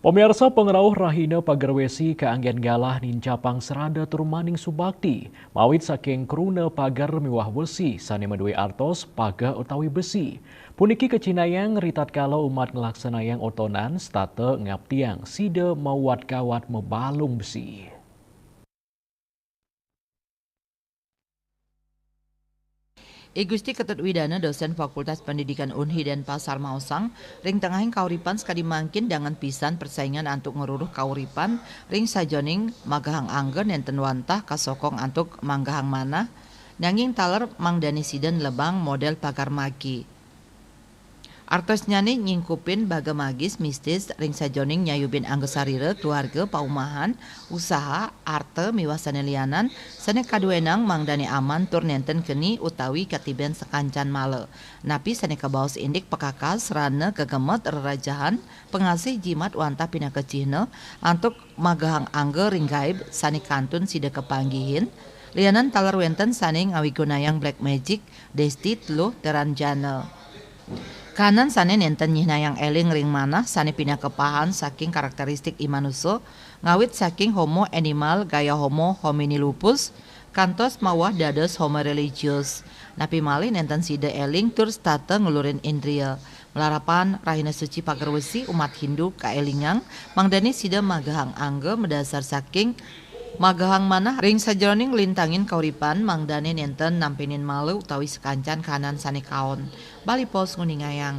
Pemirsa pengrauh rahina pagarwesi keanggen galah nincapang serada turmaning subakti. Mawit saking kruna pagar miwah wesi sane medue artos paga utawi besi. Puniki kecinayang ritat kalau umat ngelaksanayang otonan state ngaptiang sida mawat kawat mebalung besi. I Gusti Ketut Widana dosen Fakultas Pendidikan Unhi dan Pasar Mausang ring tengahing kauripan sekali mangkin dengan pisan persaingan antuk ngeruruh kauripan ring sajoning magahang anggen enten wantah kasokong antuk manggahang mana nanging taler mangdani siden lebang model pagar maki. Artos nyane nyingkupin baga magis mistis ring sajoning nyayubin anggesarire keluarga paumahan usaha arte miwasan lianan sane kaduenang mangdani aman tur nenten keni utawi katiben sekancan male napi sane kabaos indik pekakas rane kegemet rerajahan pengasih jimat wantah pina kecihne antuk magahang angge ring gaib sane kantun sida kepanggihin lianan taler wenten sane ngawigunayang black magic desti telu teranjana. Kanan sane nenten nyihnayang eling ring manah sane pindah kepahan saking karakteristik imanuso ngawit saking homo animal gaya homo homini lupus kantos mawah dados homo religius napi malih nenten sida eling tur state ngulurin indria melarapan rahina suci pagarwesi umat Hindu kaelingang mangdani sida magahang angge medasar saking magahang manah ring sajroning lintangin kauripan mangdane nenten nampinin malu utawi sekancan kanan sane kaon. Bali Pos Nguningayang.